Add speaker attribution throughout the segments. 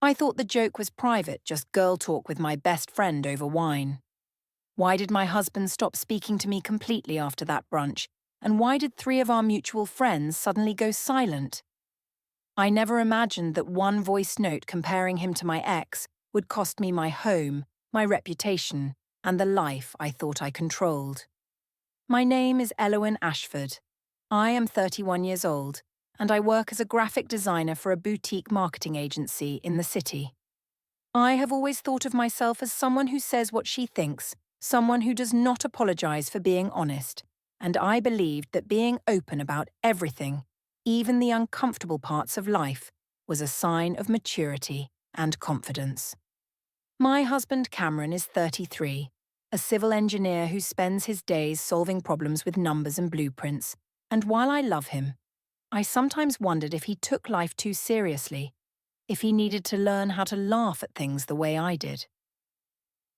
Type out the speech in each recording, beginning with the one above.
Speaker 1: I thought the joke was private, just girl talk with my best friend over wine. Why did my husband stop speaking to me completely after that brunch? And why did three of our mutual friends suddenly go silent? I never imagined that one voice note comparing him to my ex would cost me my home, my reputation, and the life I thought I controlled. My name is Eloin Ashford. I am 31 years old, and I work as a graphic designer for a boutique marketing agency in the city. I have always thought of myself as someone who says what she thinks, someone who does not apologize for being honest, and I believed that being open about everything, even the uncomfortable parts of life, was a sign of maturity and confidence. My husband Cameron is 33, a civil engineer who spends his days solving problems with numbers and blueprints, and while I love him, I sometimes wondered if he took life too seriously, if he needed to learn how to laugh at things the way I did.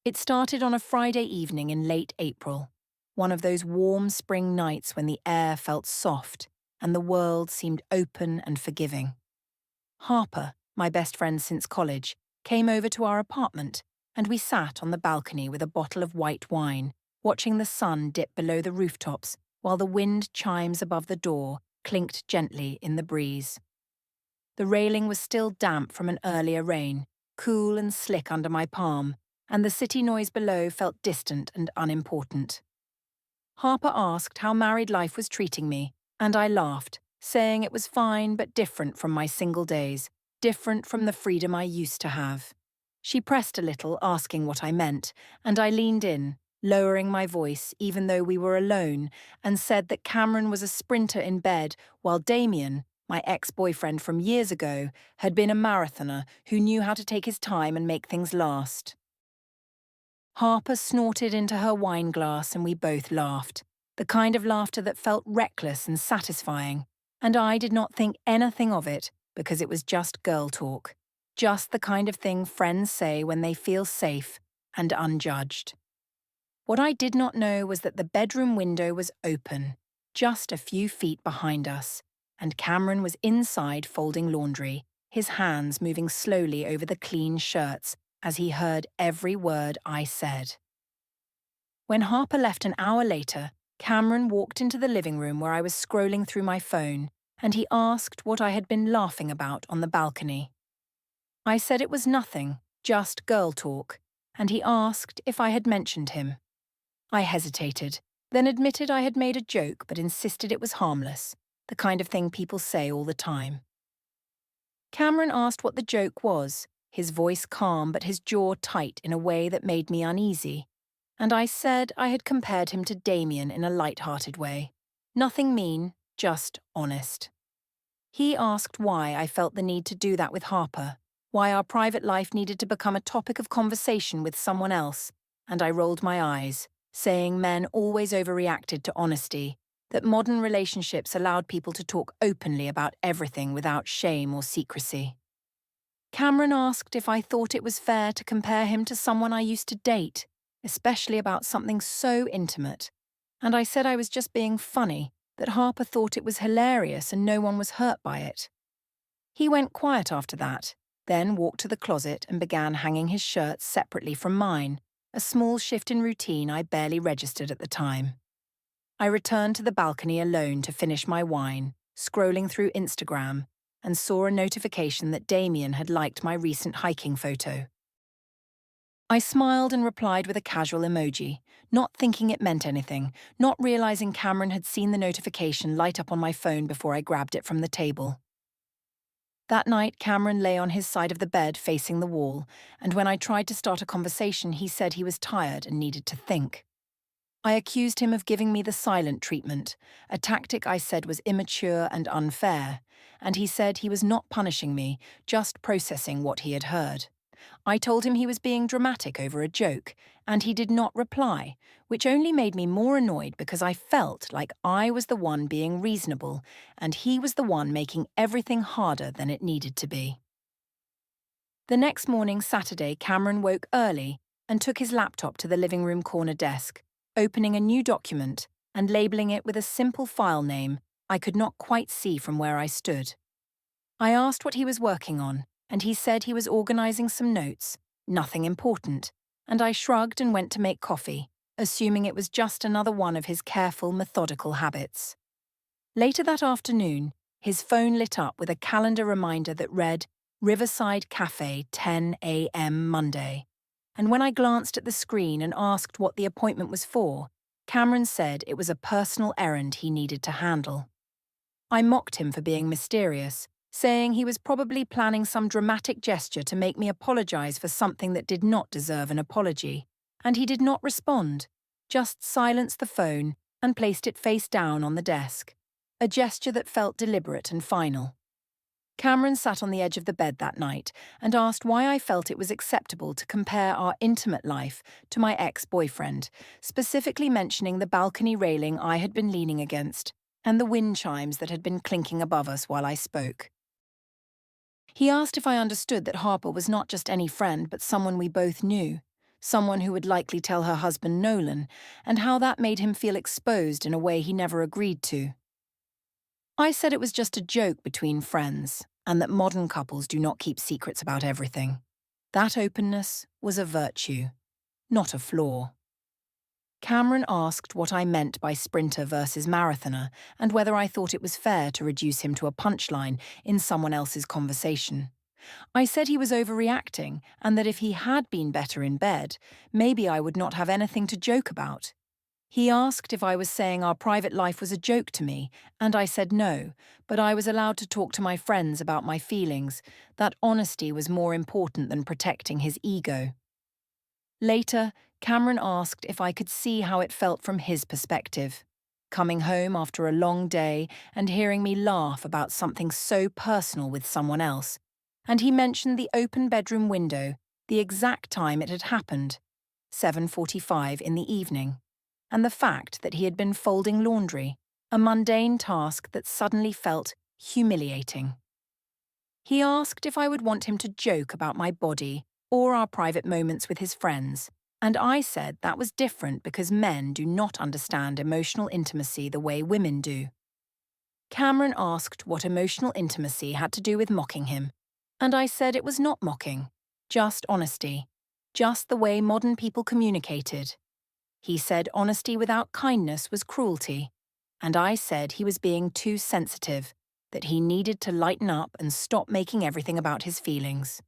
Speaker 1: It started on a Friday evening in late April, one of those warm spring nights when the air felt soft and the world seemed open and forgiving. Harper, my best friend since college, came over to our apartment, and we sat on the balcony with a bottle of white wine, watching the sun dip below the rooftops while the wind chimes above the door clinked gently in the breeze. The railing was still damp from an earlier rain, cool and slick under my palm, and the city noise below felt distant and unimportant. Harper asked how married life was treating me, and I laughed, saying it was fine but different from my single days, different from the freedom I used to have. She pressed a little, asking what I meant, and I leaned in, lowering my voice even though we were alone, and said that Cameron was a sprinter in bed while Damien, my ex-boyfriend from years ago, had been a marathoner who knew how to take his time and make things last. Harper snorted into her wine glass and we both laughed, the kind of laughter that felt reckless and satisfying, and I did not think anything of it because it was just girl talk, just the kind of thing friends say when they feel safe and unjudged. What I did not know was that the bedroom window was open, just a few feet behind us, and Cameron was inside folding laundry, his hands moving slowly over the clean shirts as he heard every word I said. When Harper left an hour later, Cameron walked into the living room where I was scrolling through my phone, and he asked what I had been laughing about on the balcony. I said it was nothing, just girl talk, and he asked if I had mentioned him. I hesitated, then admitted I had made a joke but insisted it was harmless, the kind of thing people say all the time. Cameron asked what the joke was, his voice calm but his jaw tight in a way that made me uneasy, and I said I had compared him to Damien in a light-hearted way. Nothing mean, just honest. He asked why I felt the need to do that with Harper, why our private life needed to become a topic of conversation with someone else, and I rolled my eyes, saying men always overreacted to honesty, that modern relationships allowed people to talk openly about everything without shame or secrecy. Cameron asked if I thought it was fair to compare him to someone I used to date, especially about something so intimate, and I said I was just being funny, that Harper thought it was hilarious and no one was hurt by it. He went quiet after that, then walked to the closet and began hanging his shirts separately from mine, a small shift in routine I barely registered at the time. I returned to the balcony alone to finish my wine, scrolling through Instagram, and saw a notification that Damien had liked my recent hiking photo. I smiled and replied with a casual emoji, not thinking it meant anything, not realizing Cameron had seen the notification light up on my phone before I grabbed it from the table. That night, Cameron lay on his side of the bed facing the wall, and when I tried to start a conversation, he said he was tired and needed to think. I accused him of giving me the silent treatment, a tactic I said was immature and unfair, and he said he was not punishing me, just processing what he had heard. I told him he was being dramatic over a joke, and he did not reply, which only made me more annoyed because I felt like I was the one being reasonable, and he was the one making everything harder than it needed to be. The next morning, Saturday, Cameron woke early and took his laptop to the living room corner desk, opening a new document and labeling it with a simple file name I could not quite see from where I stood. I asked what he was working on, and he said he was organizing some notes, nothing important, and I shrugged and went to make coffee, assuming it was just another one of his careful, methodical habits. Later that afternoon, his phone lit up with a calendar reminder that read, Riverside Cafe, 10 a.m. Monday. And when I glanced at the screen and asked what the appointment was for, Cameron said it was a personal errand he needed to handle. I mocked him for being mysterious, saying he was probably planning some dramatic gesture to make me apologize for something that did not deserve an apology. And he did not respond, just silenced the phone and placed it face down on the desk, a gesture that felt deliberate and final. Cameron sat on the edge of the bed that night and asked why I felt it was acceptable to compare our intimate life to my ex-boyfriend, specifically mentioning the balcony railing I had been leaning against and the wind chimes that had been clinking above us while I spoke. He asked if I understood that Harper was not just any friend but someone we both knew, someone who would likely tell her husband Nolan, and how that made him feel exposed in a way he never agreed to. I said it was just a joke between friends, and that modern couples do not keep secrets about everything. That openness was a virtue, not a flaw. Cameron asked what I meant by sprinter versus marathoner and whether I thought it was fair to reduce him to a punchline in someone else's conversation. I said he was overreacting and that if he had been better in bed, maybe I would not have anything to joke about. He asked if I was saying our private life was a joke to me, and I said no, but I was allowed to talk to my friends about my feelings, that honesty was more important than protecting his ego. Later, Cameron asked if I could see how it felt from his perspective, coming home after a long day and hearing me laugh about something so personal with someone else, and he mentioned the open bedroom window, the exact time it had happened, 7:45 in the evening, and the fact that he had been folding laundry, a mundane task that suddenly felt humiliating. He asked if I would want him to joke about my body or our private moments with his friends, and I said that was different because men do not understand emotional intimacy the way women do. Cameron asked what emotional intimacy had to do with mocking him, and I said it was not mocking, just honesty, just the way modern people communicated. He said honesty without kindness was cruelty, and I said he was being too sensitive, that he needed to lighten up and stop making everything about his feelings.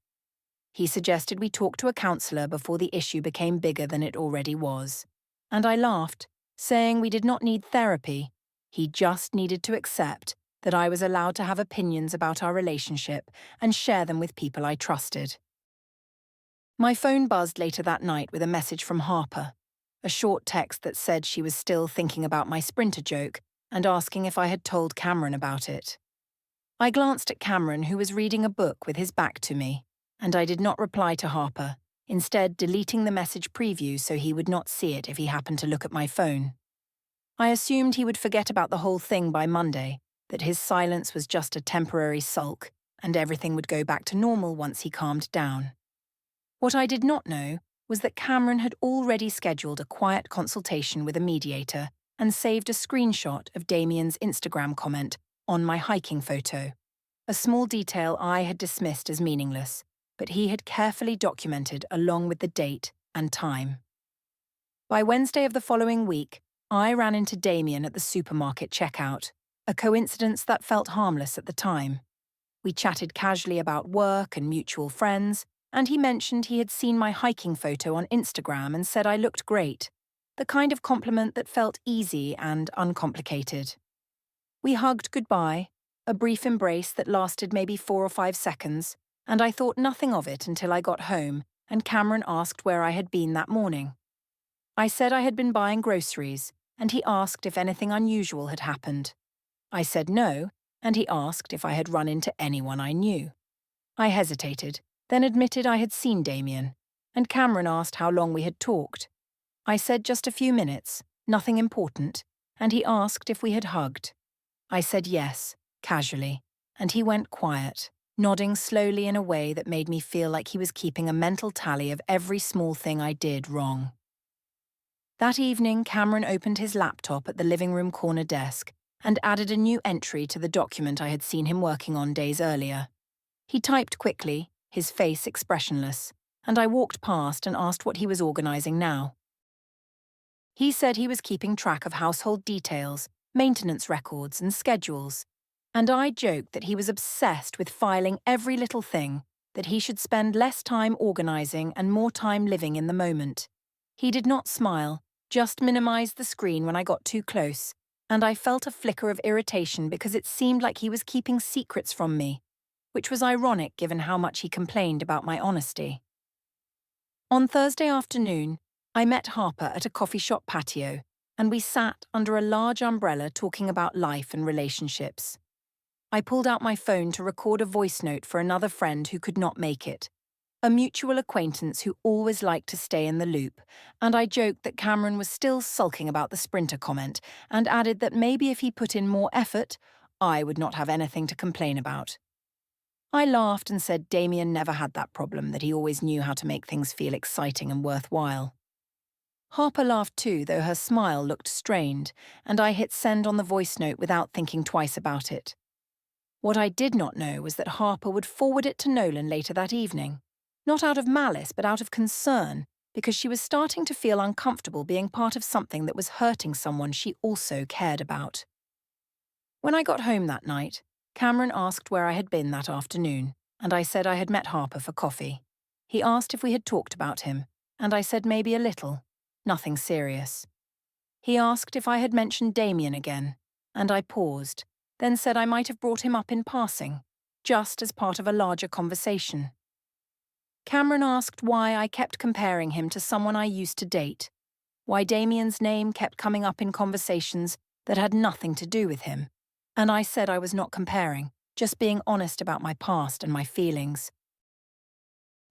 Speaker 1: He suggested we talk to a counselor before the issue became bigger than it already was, and I laughed, saying we did not need therapy. He just needed to accept that I was allowed to have opinions about our relationship and share them with people I trusted. My phone buzzed later that night with a message from Harper, a short text that said she was still thinking about my sprinter joke and asking if I had told Cameron about it. I glanced at Cameron, who was reading a book with his back to me, and I did not reply to Harper, instead deleting the message preview so he would not see it if he happened to look at my phone. I assumed he would forget about the whole thing by Monday, that his silence was just a temporary sulk, and everything would go back to normal once he calmed down. What I did not know was that Cameron had already scheduled a quiet consultation with a mediator and saved a screenshot of Damien's Instagram comment on my hiking photo, a small detail I had dismissed as meaningless, but he had carefully documented along with the date and time. By Wednesday of the following week, I ran into Damien at the supermarket checkout, a coincidence that felt harmless at the time. We chatted casually about work and mutual friends, and he mentioned he had seen my hiking photo on Instagram and said I looked great, the kind of compliment that felt easy and uncomplicated. We hugged goodbye, a brief embrace that lasted maybe 4 or 5 seconds, and I thought nothing of it until I got home and Cameron asked where I had been that morning. I said I had been buying groceries, and he asked if anything unusual had happened. I said no, and he asked if I had run into anyone I knew. I hesitated, then admitted I had seen Damien, and Cameron asked how long we had talked. I said just a few minutes, nothing important, and he asked if we had hugged. I said yes, casually, and he went quiet, nodding slowly in a way that made me feel like he was keeping a mental tally of every small thing I did wrong. That evening, Cameron opened his laptop at the living room corner desk and added a new entry to the document I had seen him working on days earlier. He typed quickly, his face expressionless, and I walked past and asked what he was organizing now. He said he was keeping track of household details, maintenance records, and schedules, and I joked that he was obsessed with filing every little thing, that he should spend less time organizing and more time living in the moment. He did not smile, just minimized the screen when I got too close, and I felt a flicker of irritation because it seemed like he was keeping secrets from me, which was ironic given how much he complained about my honesty. On Thursday afternoon, I met Harper at a coffee shop patio, and we sat under a large umbrella talking about life and relationships. I pulled out my phone to record a voice note for another friend who could not make it, a mutual acquaintance who always liked to stay in the loop, and I joked that Cameron was still sulking about the sprinter comment and added that maybe if he put in more effort, I would not have anything to complain about. I laughed and said Damien never had that problem, that he always knew how to make things feel exciting and worthwhile. Harper laughed too, though her smile looked strained, and I hit send on the voice note without thinking twice about it. What I did not know was that Harper would forward it to Nolan later that evening, not out of malice but out of concern, because she was starting to feel uncomfortable being part of something that was hurting someone she also cared about. When I got home that night, Cameron asked where I had been that afternoon, and I said I had met Harper for coffee. He asked if we had talked about him, and I said maybe a little. Nothing serious. He asked if I had mentioned Damien again, and I paused, then said I might have brought him up in passing, just as part of a larger conversation. Cameron asked why I kept comparing him to someone I used to date, why Damien's name kept coming up in conversations that had nothing to do with him, and I said I was not comparing, just being honest about my past and my feelings.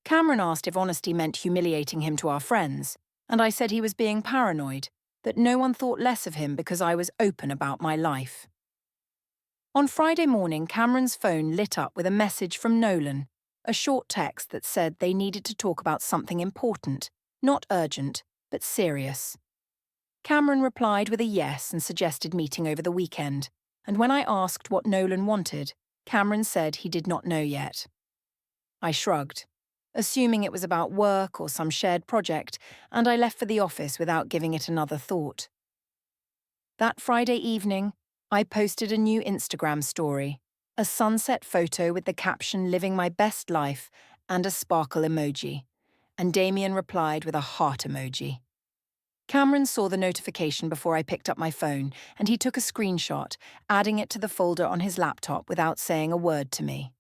Speaker 1: Cameron asked if honesty meant humiliating him to our friends, and I said he was being paranoid, that no one thought less of him because I was open about my life. On Friday morning, Cameron's phone lit up with a message from Nolan, a short text that said they needed to talk about something important, not urgent, but serious. Cameron replied with a yes and suggested meeting over the weekend, and when I asked what Nolan wanted, Cameron said he did not know yet. I shrugged, assuming it was about work or some shared project, and I left for the office without giving it another thought. That Friday evening, I posted a new Instagram story, a sunset photo with the caption "Living my best life" and a sparkle emoji, and Damien replied with a heart emoji. Cameron saw the notification before I picked up my phone, and he took a screenshot, adding it to the folder on his laptop without saying a word to me.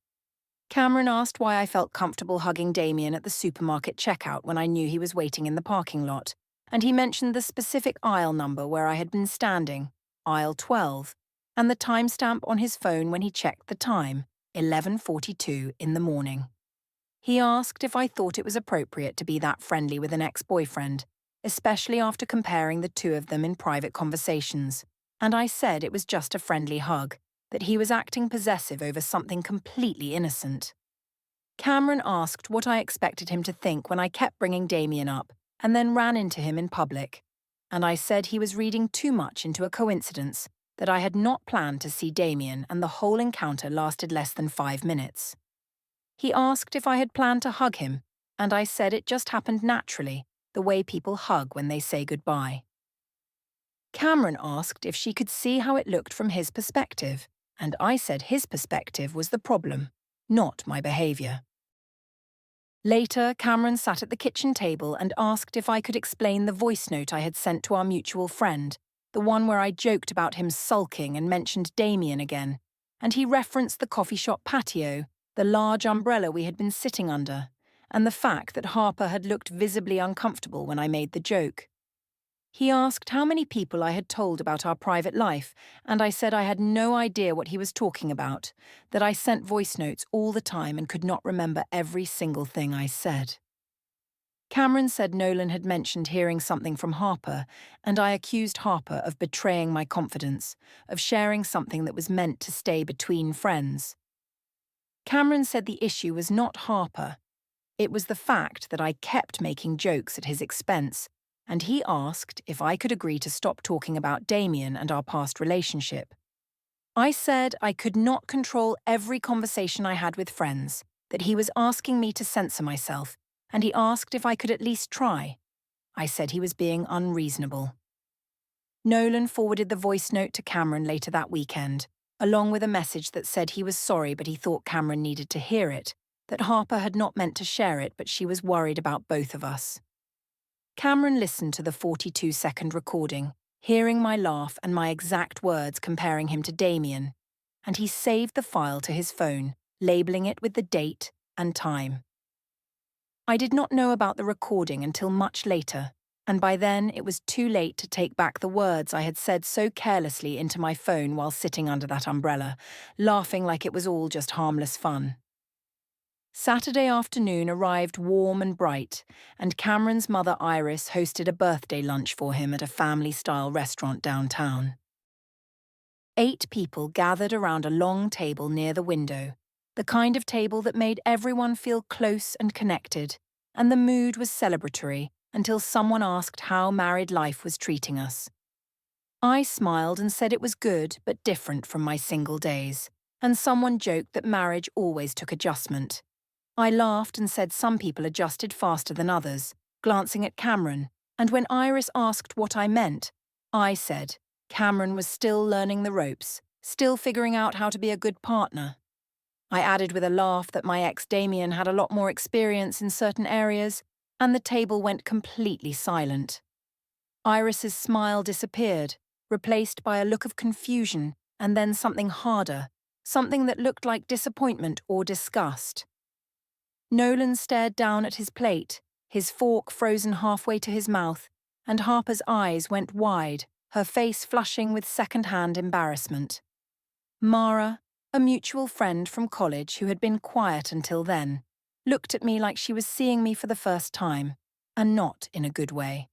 Speaker 1: Cameron asked why I felt comfortable hugging Damien at the supermarket checkout when I knew he was waiting in the parking lot, and he mentioned the specific aisle number where I had been standing, aisle 12, and the timestamp on his phone when he checked the time, 11:42 in the morning. He asked if I thought it was appropriate to be that friendly with an ex-boyfriend, especially after comparing the two of them in private conversations, and I said it was just a friendly hug, that he was acting possessive over something completely innocent. Cameron asked what I expected him to think when I kept bringing Damien up and then ran into him in public, and I said he was reading too much into a coincidence, that I had not planned to see Damien and the whole encounter lasted less than 5 minutes. He asked if I had planned to hug him, and I said it just happened naturally, the way people hug when they say goodbye. Cameron asked if she could see how it looked from his perspective, and I said his perspective was the problem, not my behaviour. Later, Cameron sat at the kitchen table and asked if I could explain the voice note I had sent to our mutual friend, the one where I joked about him sulking and mentioned Damien again, and he referenced the coffee shop patio, the large umbrella we had been sitting under, and the fact that Harper had looked visibly uncomfortable when I made the joke. He asked how many people I had told about our private life, and I said I had no idea what he was talking about, that I sent voice notes all the time and could not remember every single thing I said. Cameron said Nolan had mentioned hearing something from Harper, and I accused Harper of betraying my confidence, of sharing something that was meant to stay between friends. Cameron said the issue was not Harper. It was the fact that I kept making jokes at his expense, and he asked if I could agree to stop talking about Damien and our past relationship. I said I could not control every conversation I had with friends, that he was asking me to censor myself, and he asked if I could at least try. I said he was being unreasonable. Nolan forwarded the voice note to Cameron later that weekend, along with a message that said he was sorry but he thought Cameron needed to hear it, that Harper had not meant to share it but she was worried about both of us. Cameron listened to the 42-second recording, hearing my laugh and my exact words comparing him to Damien, and he saved the file to his phone, labeling it with the date and time. I did not know about the recording until much later, and by then it was too late to take back the words I had said so carelessly into my phone while sitting under that umbrella, laughing like it was all just harmless fun. Saturday afternoon arrived warm and bright, and Cameron's mother Iris hosted a birthday lunch for him at a family-style restaurant downtown. 8 people gathered around a long table near the window, the kind of table that made everyone feel close and connected, and the mood was celebratory until someone asked how married life was treating us. I smiled and said it was good but different from my single days, and someone joked that marriage always took adjustment. I laughed and said some people adjusted faster than others, glancing at Cameron, and when Iris asked what I meant, I said Cameron was still learning the ropes, still figuring out how to be a good partner. I added with a laugh that my ex Damien had a lot more experience in certain areas, and the table went completely silent. Iris's smile disappeared, replaced by a look of confusion and then something harder, something that looked like disappointment or disgust. Nolan stared down at his plate, his fork frozen halfway to his mouth, and Harper's eyes went wide, her face flushing with second-hand embarrassment. Mara, a mutual friend from college who had been quiet until then, looked at me like she was seeing me for the first time, and not in a good way.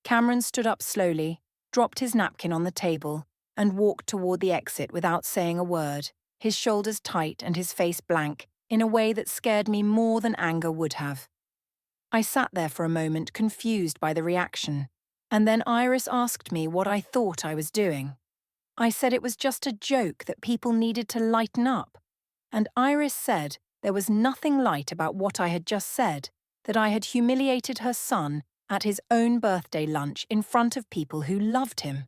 Speaker 1: Cameron stood up slowly, dropped his napkin on the table, and walked toward the exit without saying a word, his shoulders tight and his face blank, in a way that scared me more than anger would have. I sat there for a moment, confused by the reaction, and then Iris asked me what I thought I was doing. I said it was just a joke that people needed to lighten up, and Iris said there was nothing light about what I had just said, that I had humiliated her son at his own birthday lunch in front of people who loved him.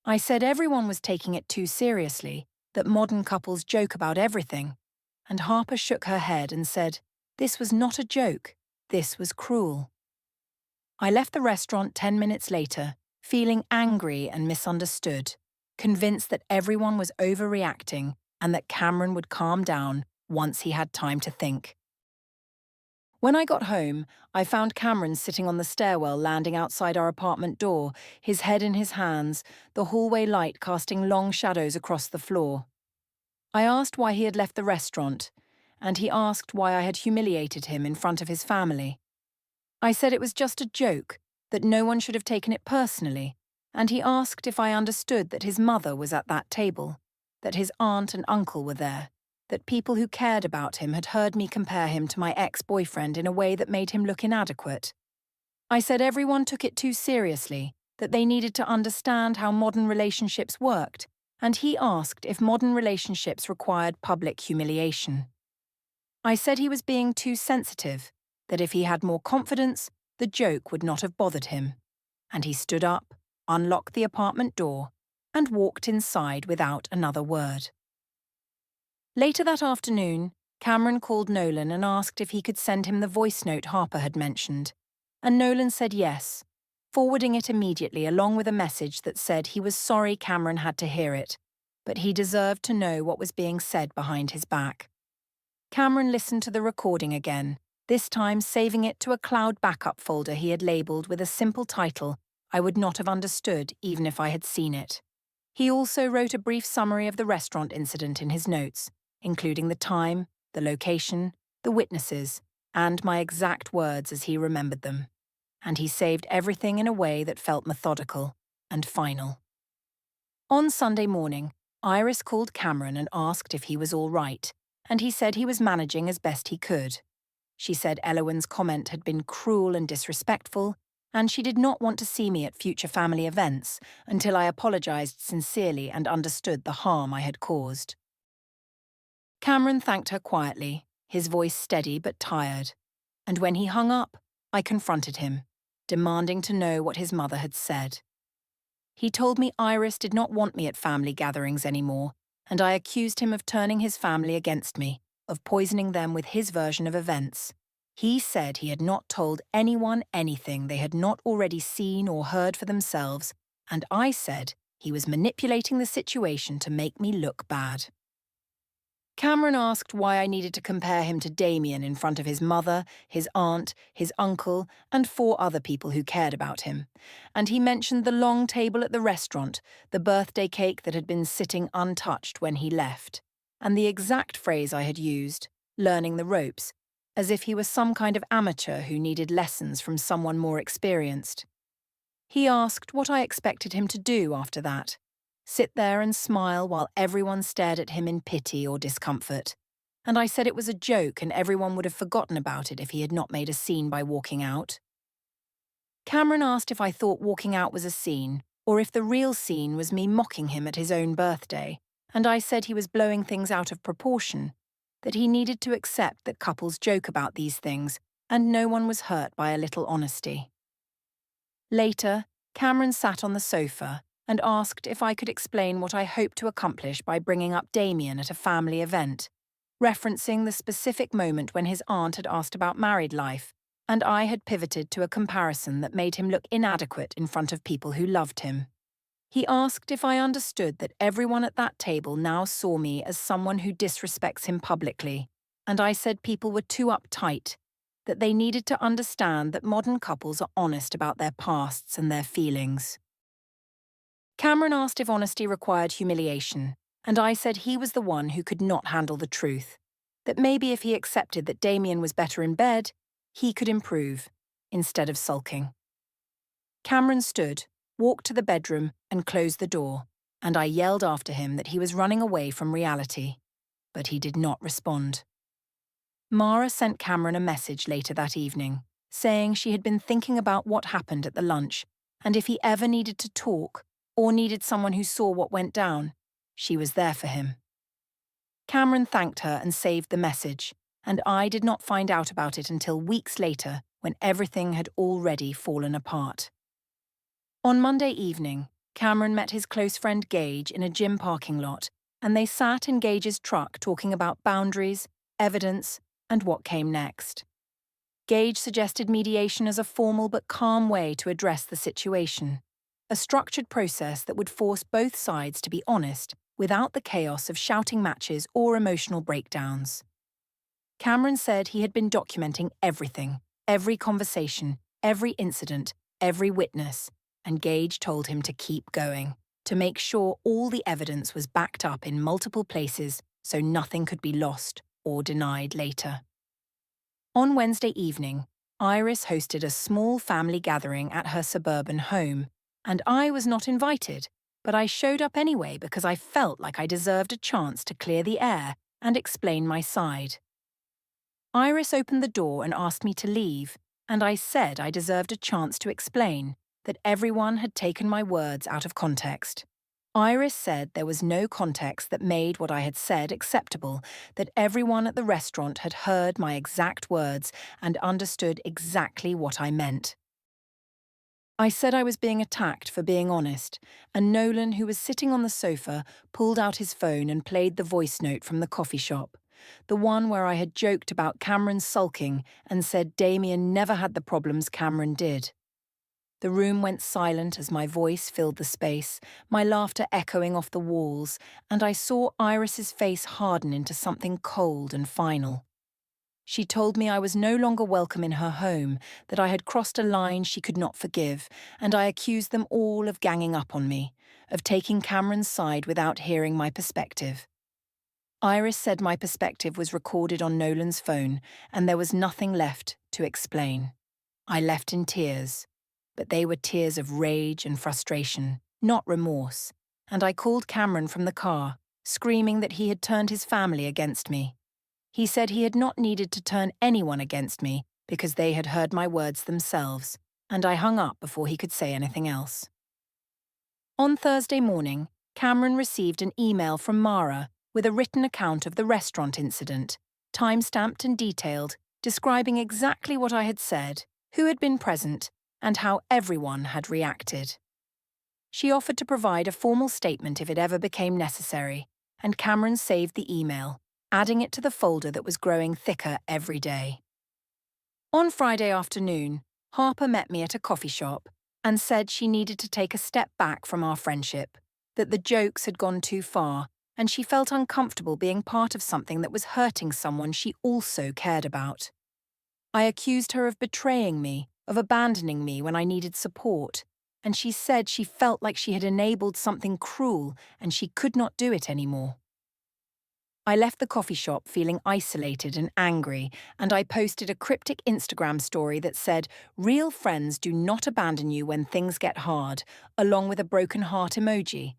Speaker 1: I said everyone was taking it too seriously, that modern couples joke about everything, and Harper shook her head and said, "This was not a joke, this was cruel." I left the restaurant 10 minutes later, feeling angry and misunderstood, convinced that everyone was overreacting and that Cameron would calm down once he had time to think. When I got home, I found Cameron sitting on the stairwell landing outside our apartment door, his head in his hands, the hallway light casting long shadows across the floor. I asked why he had left the restaurant, and he asked why I had humiliated him in front of his family. I said it was just a joke, that no one should have taken it personally, and he asked if I understood that his mother was at that table, that his aunt and uncle were there, that people who cared about him had heard me compare him to my ex-boyfriend in a way that made him look inadequate. I said everyone took it too seriously, that they needed to understand how modern relationships worked, and he asked if modern relationships required public humiliation. I said he was being too sensitive, that if he had more confidence, the joke would not have bothered him, and he stood up, unlocked the apartment door, and walked inside without another word. Later that afternoon, Cameron called Nolan and asked if he could send him the voice note Harper had mentioned, and Nolan said yes, forwarding it immediately along with a message that said he was sorry Cameron had to hear it, but he deserved to know what was being said behind his back. Cameron listened to the recording again, this time saving it to a cloud backup folder he had labelled with a simple title I would not have understood even if I had seen it. He also wrote a brief summary of the restaurant incident in his notes, including the time, the location, the witnesses, and my exact words as he remembered them. And he saved everything in a way that felt methodical and final. On Sunday morning, Iris called Cameron and asked if he was all right, and he said he was managing as best he could. She said Eloin's comment had been cruel and disrespectful, and she did not want to see me at future family events until I apologized sincerely and understood the harm I had caused. Cameron thanked her quietly, his voice steady but tired. And when he hung up, I confronted him, demanding to know what his mother had said. He told me Iris did not want me at family gatherings anymore, and I accused him of turning his family against me, of poisoning them with his version of events. He said he had not told anyone anything they had not already seen or heard for themselves, and I said he was manipulating the situation to make me look bad. Cameron asked why I needed to compare him to Damien in front of his mother, his aunt, his uncle, and 4 other people who cared about him. And he mentioned the long table at the restaurant, the birthday cake that had been sitting untouched when he left, and the exact phrase I had used, learning the ropes, as if he was some kind of amateur who needed lessons from someone more experienced. He asked what I expected him to do after that. Sit there and smile while everyone stared at him in pity or discomfort. And I said it was a joke and everyone would have forgotten about it if he had not made a scene by walking out. Cameron asked if I thought walking out was a scene, or if the real scene was me mocking him at his own birthday, and I said he was blowing things out of proportion, that he needed to accept that couples joke about these things, and no one was hurt by a little honesty. Later, Cameron sat on the sofa and asked if I could explain what I hoped to accomplish by bringing up Damien at a family event, referencing the specific moment when his aunt had asked about married life, and I had pivoted to a comparison that made him look inadequate in front of people who loved him. He asked if I understood that everyone at that table now saw me as someone who disrespects him publicly, and I said people were too uptight, that they needed to understand that modern couples are honest about their pasts and their feelings. Cameron asked if honesty required humiliation, and I said he was the one who could not handle the truth, that maybe if he accepted that Damien was better in bed, he could improve, instead of sulking. Cameron stood, walked to the bedroom, and closed the door, and I yelled after him that he was running away from reality, but he did not respond. Mara sent Cameron a message later that evening, saying she had been thinking about what happened at the lunch, and if he ever needed to talk, or needed someone who saw what went down, she was there for him. Cameron thanked her and saved the message, and I did not find out about it until weeks later when everything had already fallen apart. On Monday evening, Cameron met his close friend Gage in a gym parking lot, and they sat in Gage's truck talking about boundaries, evidence, and what came next. Gage suggested mediation as a formal but calm way to address the situation, a structured process that would force both sides to be honest without the chaos of shouting matches or emotional breakdowns. Cameron said he had been documenting everything, every conversation, every incident, every witness, and Gage told him to keep going, to make sure all the evidence was backed up in multiple places so nothing could be lost or denied later. On Wednesday evening, Iris hosted a small family gathering at her suburban home, and I was not invited, but I showed up anyway because I felt like I deserved a chance to clear the air and explain my side. Iris opened the door and asked me to leave, and I said I deserved a chance to explain, that everyone had taken my words out of context. Iris said there was no context that made what I had said acceptable, that everyone at the restaurant had heard my exact words and understood exactly what I meant. I said I was being attacked for being honest, and Nolan, who was sitting on the sofa, pulled out his phone and played the voice note from the coffee shop, the one where I had joked about Cameron sulking and said Damien never had the problems Cameron did. The room went silent as my voice filled the space, my laughter echoing off the walls, and I saw Iris's face harden into something cold and final. She told me I was no longer welcome in her home, that I had crossed a line she could not forgive, and I accused them all of ganging up on me, of taking Cameron's side without hearing my perspective. Iris said my perspective was recorded on Nolan's phone, and there was nothing left to explain. I left in tears, but they were tears of rage and frustration, not remorse, and I called Cameron from the car, screaming that he had turned his family against me. He said he had not needed to turn anyone against me because they had heard my words themselves, and I hung up before he could say anything else. On Thursday morning, Cameron received an email from Mara with a written account of the restaurant incident, time-stamped and detailed, describing exactly what I had said, who had been present, and how everyone had reacted. She offered to provide a formal statement if it ever became necessary, and Cameron saved the email, adding it to the folder that was growing thicker every day. On Friday afternoon, Harper met me at a coffee shop and said she needed to take a step back from our friendship, that the jokes had gone too far, and she felt uncomfortable being part of something that was hurting someone she also cared about. I accused her of betraying me, of abandoning me when I needed support, and she said she felt like she had enabled something cruel and she could not do it anymore. I left the coffee shop feeling isolated and angry, and I posted a cryptic Instagram story that said, "Real friends do not abandon you when things get hard," along with a broken heart emoji.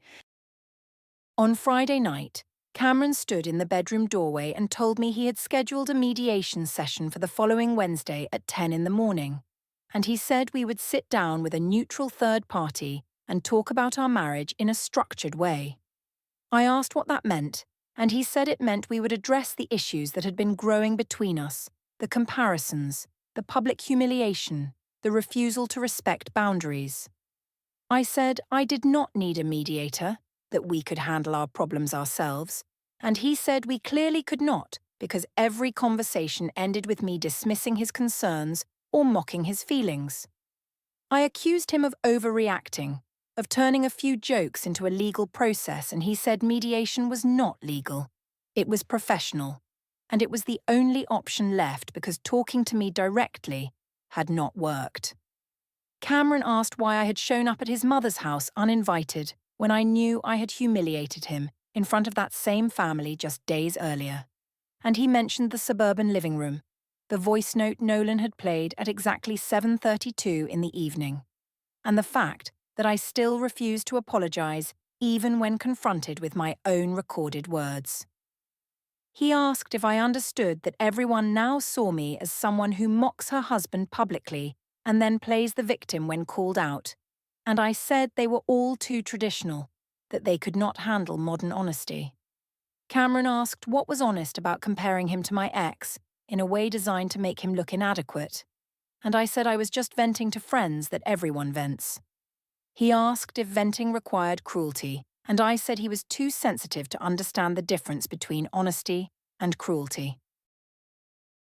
Speaker 1: On Friday night, Cameron stood in the bedroom doorway and told me he had scheduled a mediation session for the following Wednesday at 10 in the morning, and he said we would sit down with a neutral third party and talk about our marriage in a structured way. I asked what that meant, and he said it meant we would address the issues that had been growing between us, the comparisons, the public humiliation, the refusal to respect boundaries. I said I did not need a mediator, that we could handle our problems ourselves, and he said we clearly could not because every conversation ended with me dismissing his concerns or mocking his feelings. I accused him of overreacting, of turning a few jokes into a legal process, and he said mediation was not legal. It was professional, and it was the only option left because talking to me directly had not worked. Cameron asked why I had shown up at his mother's house uninvited when I knew I had humiliated him in front of that same family just days earlier. And he mentioned the suburban living room, the voice note Nolan had played at exactly 7:32 in the evening, and the fact that I still refused to apologize even when confronted with my own recorded words. He asked if I understood that everyone now saw me as someone who mocks her husband publicly and then plays the victim when called out, and I said they were all too traditional, that they could not handle modern honesty. Cameron asked what was honest about comparing him to my ex in a way designed to make him look inadequate, and I said I was just venting to friends that everyone vents. He asked if venting required cruelty, and I said he was too sensitive to understand the difference between honesty and cruelty.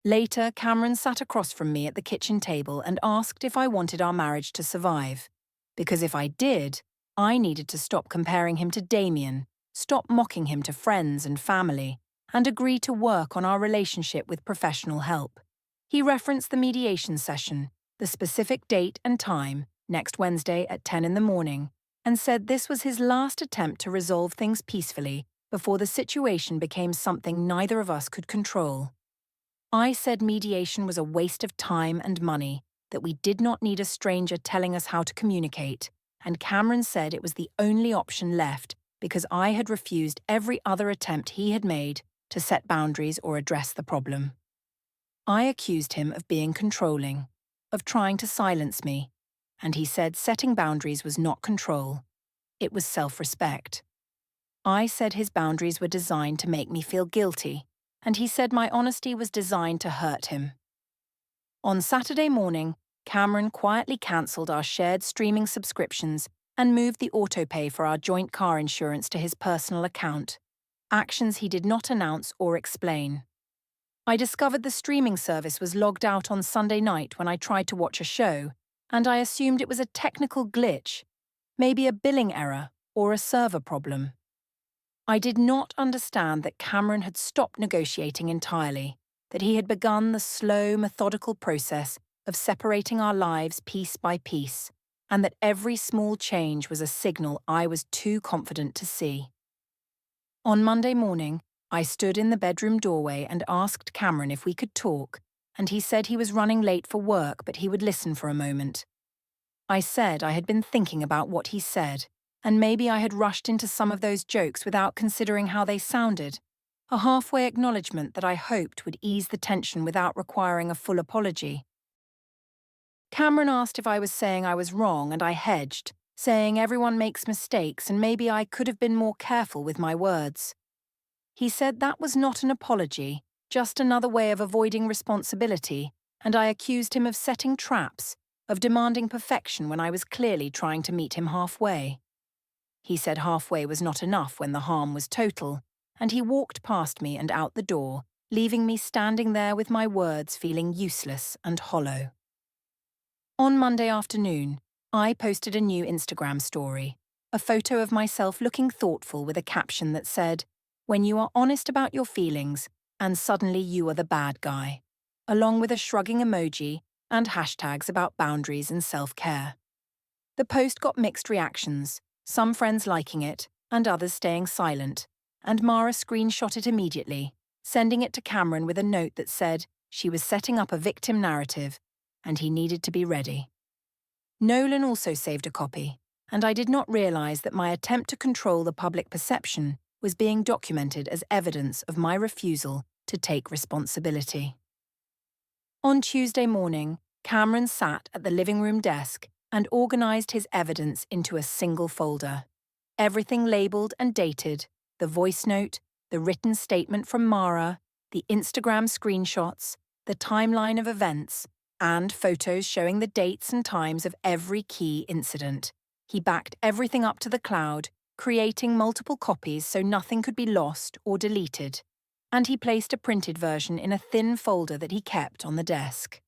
Speaker 1: Later, Cameron sat across from me at the kitchen table and asked if I wanted our marriage to survive, because if I did, I needed to stop comparing him to Damien, stop mocking him to friends and family, and agree to work on our relationship with professional help. He referenced the mediation session, the specific date and time, next Wednesday at 10 in the morning, and said this was his last attempt to resolve things peacefully before the situation became something neither of us could control. I said mediation was a waste of time and money, that we did not need a stranger telling us how to communicate, and Cameron said it was the only option left because I had refused every other attempt he had made to set boundaries or address the problem. I accused him of being controlling, of trying to silence me, and he said setting boundaries was not control, it was self-respect. I said his boundaries were designed to make me feel guilty, and he said my honesty was designed to hurt him. On Saturday morning, Cameron quietly cancelled our shared streaming subscriptions and moved the autopay for our joint car insurance to his personal account, actions he did not announce or explain. I discovered the streaming service was logged out on Sunday night when I tried to watch a show, and I assumed it was a technical glitch, maybe a billing error or a server problem. I did not understand that Cameron had stopped negotiating entirely, that he had begun the slow, methodical process of separating our lives piece by piece, and that every small change was a signal I was too confident to see. On Monday morning, I stood in the bedroom doorway and asked Cameron if we could talk, and he said he was running late for work but he would listen for a moment. I said I had been thinking about what he said, and maybe I had rushed into some of those jokes without considering how they sounded, a halfway acknowledgement that I hoped would ease the tension without requiring a full apology. Cameron asked if I was saying I was wrong, and I hedged, saying everyone makes mistakes and maybe I could have been more careful with my words. He said that was not an apology, Just another way of avoiding responsibility, and I accused him of setting traps, of demanding perfection when I was clearly trying to meet him halfway. He said halfway was not enough when the harm was total, and he walked past me and out the door, leaving me standing there with my words feeling useless and hollow. On Monday afternoon, I posted a new Instagram story, a photo of myself looking thoughtful with a caption that said, "When you are honest about your feelings, and suddenly you are the bad guy," along with a shrugging emoji and hashtags about boundaries and self-care. The post got mixed reactions, some friends liking it and others staying silent, and Mara screenshot it immediately, sending it to Cameron with a note that said she was setting up a victim narrative and he needed to be ready. Nolan also saved a copy, and I did not realise that my attempt to control the public perception was being documented as evidence of my refusal to take responsibility. On Tuesday morning, Cameron sat at the living room desk and organised his evidence into a single folder. Everything labelled and dated, the voice note, the written statement from Mara, the Instagram screenshots, the timeline of events, and photos showing the dates and times of every key incident. He backed everything up to the cloud, creating multiple copies so nothing could be lost or deleted. And he placed a printed version in a thin folder that he kept on the desk.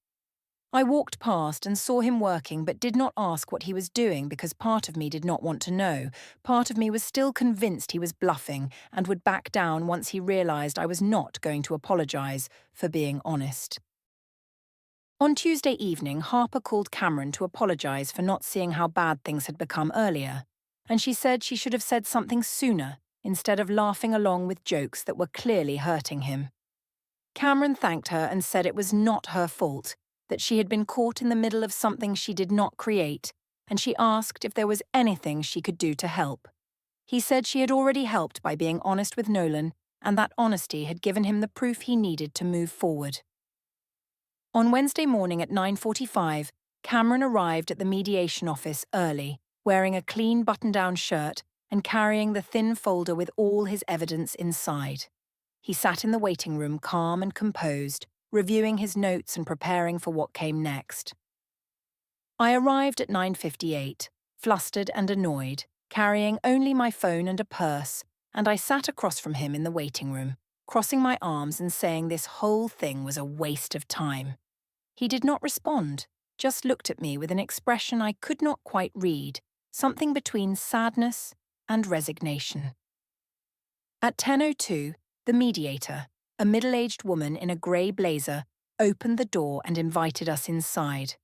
Speaker 1: I walked past and saw him working but did not ask what he was doing because part of me did not want to know. Part of me was still convinced he was bluffing and would back down once he realised I was not going to apologise for being honest. On Tuesday evening, Harper called Cameron to apologise for not seeing how bad things had become earlier, and she said she should have said something sooner instead of laughing along with jokes that were clearly hurting him. Cameron thanked her and said it was not her fault, that she had been caught in the middle of something she did not create, and she asked if there was anything she could do to help. He said she had already helped by being honest with Nolan, and that honesty had given him the proof he needed to move forward. On Wednesday morning at 9:45, Cameron arrived at the mediation office early, wearing a clean button-down shirt and carrying the thin folder with all his evidence inside. He sat in the waiting room calm and composed, reviewing his notes and preparing for what came next. I arrived at 9:58, flustered and annoyed, carrying only my phone and a purse, and I sat across from him in the waiting room, crossing my arms and saying this whole thing was a waste of time. He did not respond, just looked at me with an expression I could not quite read, something between sadness and resignation. At 10:02, the mediator, a middle-aged woman in a grey blazer, opened the door and invited us inside.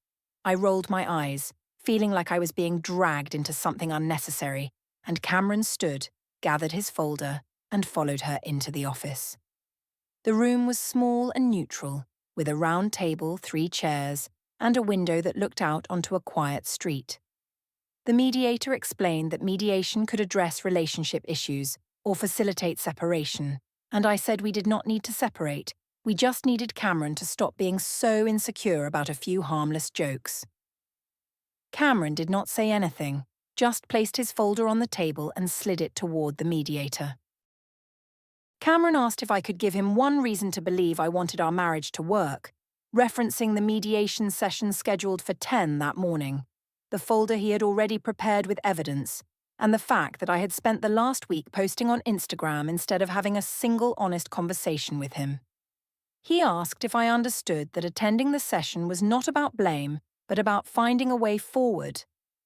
Speaker 1: I rolled my eyes, feeling like I was being dragged into something unnecessary, and Cameron stood, gathered his folder, and followed her into the office. The room was small and neutral, with a round table, 3 chairs, and a window that looked out onto a quiet street. The mediator explained that mediation could address relationship issues or facilitate separation, and I said we did not need to separate, we just needed Cameron to stop being so insecure about a few harmless jokes. Cameron did not say anything, just placed his folder on the table and slid it toward the mediator. Cameron asked if I could give him one reason to believe I wanted our marriage to work, referencing the mediation session scheduled for 10 that morning, the folder he had already prepared with evidence, and the fact that I had spent the last week posting on Instagram instead of having a single honest conversation with him. He asked if I understood that attending the session was not about blame, but about finding a way forward,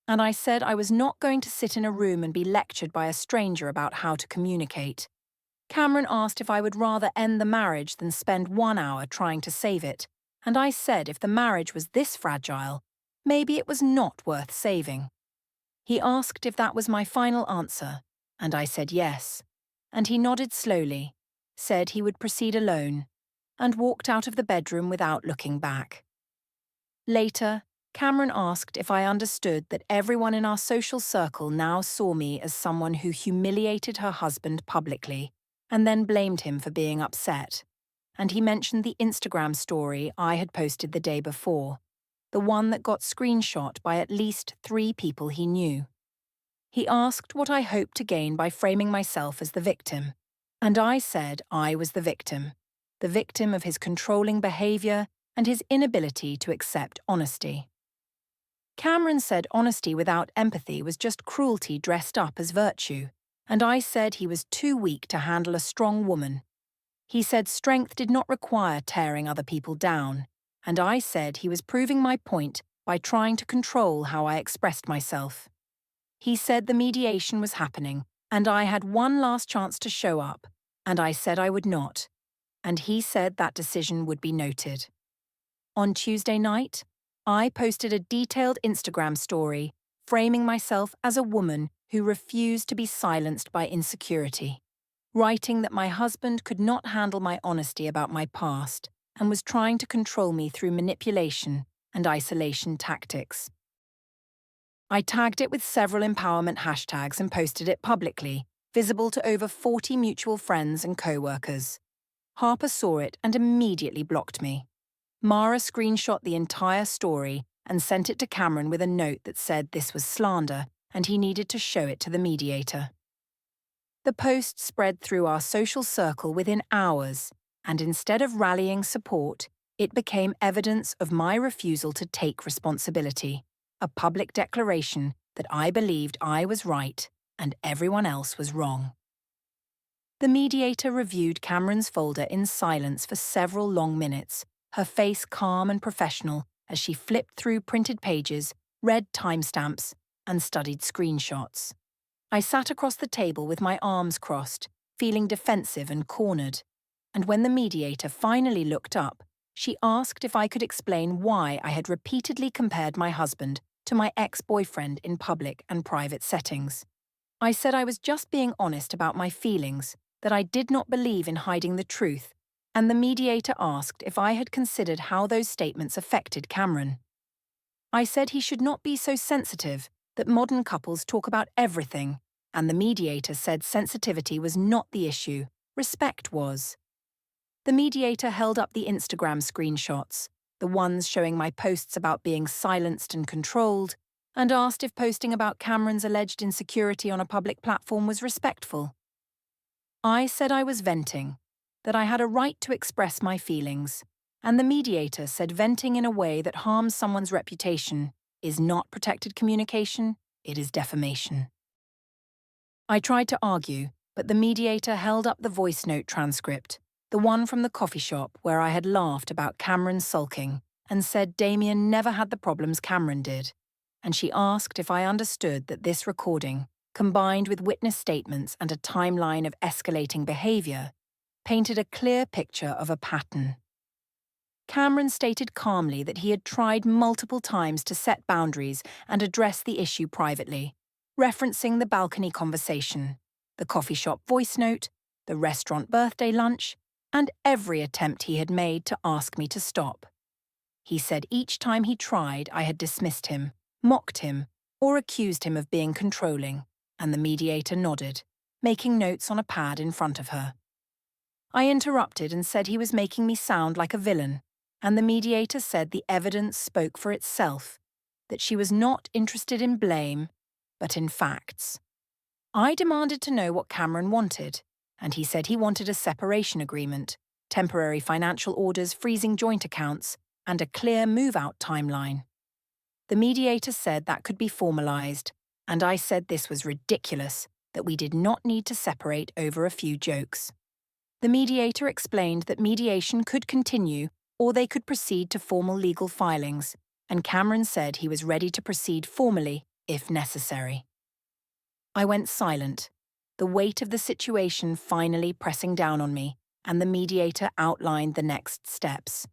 Speaker 1: and I said I was not going to sit in a room and be lectured by a stranger about how to communicate. Cameron asked if I would rather end the marriage than spend 1 hour trying to save it, and I said if the marriage was this fragile, maybe it was not worth saving. He asked if that was my final answer, and I said yes, and he nodded slowly, said he would proceed alone, and walked out of the bedroom without looking back. Later, Cameron asked if I understood that everyone in our social circle now saw me as someone who humiliated her husband publicly, and then blamed him for being upset, and he mentioned the Instagram story I had posted the day before, the one that got screenshot by at least 3 people he knew. He asked what I hoped to gain by framing myself as the victim, and I said I was the victim, the victim of his controlling behavior and his inability to accept honesty. Cameron said honesty without empathy was just cruelty dressed up as virtue, and I said he was too weak to handle a strong woman. He said strength did not require tearing other people down, and I said he was proving my point by trying to control how I expressed myself. He said the mediation was happening, and I had one last chance to show up, and I said I would not, and he said that decision would be noted. On Tuesday night, I posted a detailed Instagram story framing myself as a woman who refused to be silenced by insecurity, writing that my husband could not handle my honesty about my past and was trying to control me through manipulation and isolation tactics. I tagged it with several empowerment hashtags and posted it publicly, visible to over 40 mutual friends and co-workers. Harper saw it and immediately blocked me. Mara screenshot the entire story and sent it to Cameron with a note that said this was slander and he needed to show it to the mediator. The post spread through our social circle within hours, and instead of rallying support, it became evidence of my refusal to take responsibility, a public declaration that I believed I was right and everyone else was wrong. The mediator reviewed Cameron's folder in silence for several long minutes, her face calm and professional as she flipped through printed pages, read timestamps, and studied screenshots. I sat across the table with my arms crossed, feeling defensive and cornered, and when the mediator finally looked up, she asked if I could explain why I had repeatedly compared my husband to my ex-boyfriend in public and private settings. I said I was just being honest about my feelings, that I did not believe in hiding the truth, and the mediator asked if I had considered how those statements affected Cameron. I said he should not be so sensitive, that modern couples talk about everything, and the mediator said sensitivity was not the issue, respect was. The mediator held up the Instagram screenshots, the ones showing my posts about being silenced and controlled, and asked if posting about Cameron's alleged insecurity on a public platform was respectful. I said I was venting, that I had a right to express my feelings, and the mediator said venting in a way that harms someone's reputation is not protected communication, it is defamation. I tried to argue, but the mediator held up the voice note transcript, the one from the coffee shop where I had laughed about Cameron sulking, and said Damien never had the problems Cameron did, and she asked if I understood that this recording, combined with witness statements and a timeline of escalating behavior, painted a clear picture of a pattern. Cameron stated calmly that he had tried multiple times to set boundaries and address the issue privately, referencing the balcony conversation, the coffee shop voice note, the restaurant birthday lunch, and every attempt he had made to ask me to stop. He said each time he tried, I had dismissed him, mocked him, or accused him of being controlling, and the mediator nodded, making notes on a pad in front of her. I interrupted and said he was making me sound like a villain, and the mediator said the evidence spoke for itself, that she was not interested in blame, but in facts. I demanded to know what Cameron wanted, and he said he wanted a separation agreement, temporary financial orders freezing joint accounts, and a clear move-out timeline. The mediator said that could be formalized, and I said this was ridiculous, that we did not need to separate over a few jokes. The mediator explained that mediation could continue or they could proceed to formal legal filings, and Cameron said he was ready to proceed formally if necessary. I went silent, the weight of the situation finally pressing down on me, and the mediator outlined the next steps.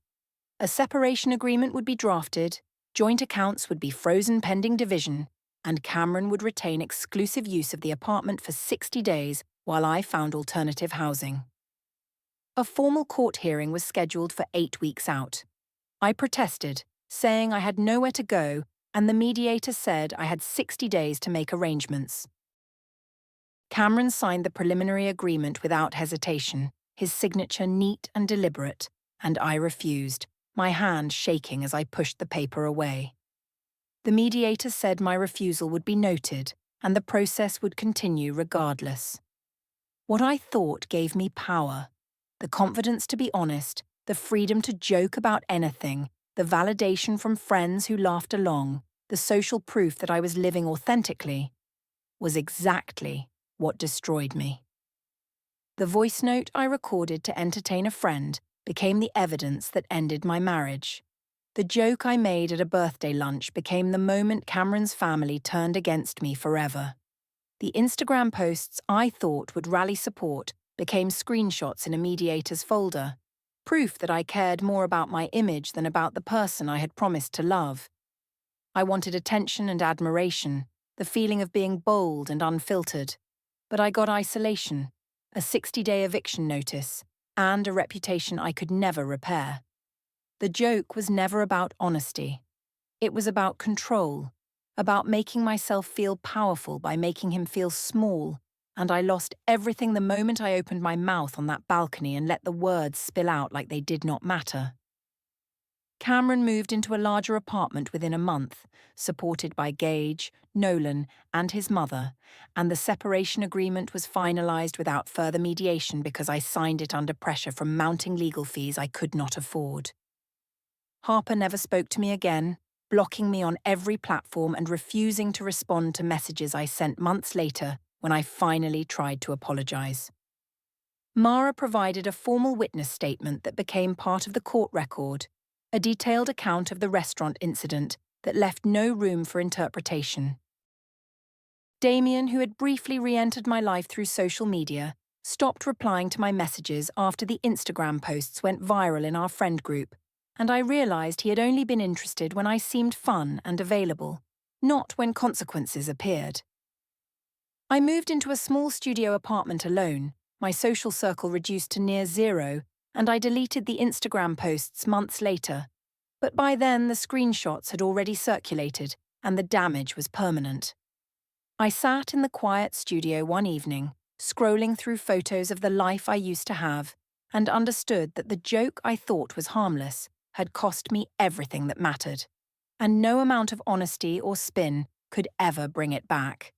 Speaker 1: A separation agreement would be drafted, joint accounts would be frozen pending division, and Cameron would retain exclusive use of the apartment for 60 days while I found alternative housing. A formal court hearing was scheduled for 8 weeks out. I protested, saying I had nowhere to go, and the mediator said I had 60 days to make arrangements. Cameron signed the preliminary agreement without hesitation, his signature neat and deliberate, and I refused, my hand shaking as I pushed the paper away. The mediator said my refusal would be noted, and the process would continue regardless. What I thought gave me power, The confidence to be honest, the freedom to joke about anything, the validation from friends who laughed along, the social proof that I was living authentically, was exactly what destroyed me. The voice note I recorded to entertain a friend became the evidence that ended my marriage. The joke I made at a birthday lunch became the moment Cameron's family turned against me forever. The Instagram posts I thought would rally support became screenshots in a mediator's folder, proof that I cared more about my image than about the person I had promised to love. I wanted attention and admiration, the feeling of being bold and unfiltered, but I got isolation, a 60-day eviction notice, and a reputation I could never repair. The joke was never about honesty. It was about control, about making myself feel powerful by making him feel small, and I lost everything the moment I opened my mouth on that balcony and let the words spill out like they did not matter. Cameron moved into a larger apartment within a month, supported by Gage, Nolan, and his mother, and the separation agreement was finalized without further mediation because I signed it under pressure from mounting legal fees I could not afford. Harper never spoke to me again, blocking me on every platform and refusing to respond to messages I sent months later when I finally tried to apologize. Mara provided a formal witness statement that became part of the court record, a detailed account of the restaurant incident that left no room for interpretation. Damien, who had briefly re-entered my life through social media, stopped replying to my messages after the Instagram posts went viral in our friend group, and I realized he had only been interested when I seemed fun and available, not when consequences appeared. I moved into a small studio apartment alone, my social circle reduced to near zero, and I deleted the Instagram posts months later. But by then, the screenshots had already circulated, and the damage was permanent. I sat in the quiet studio one evening, scrolling through photos of the life I used to have, and understood that the joke I thought was harmless had cost me everything that mattered, and no amount of honesty or spin could ever bring it back.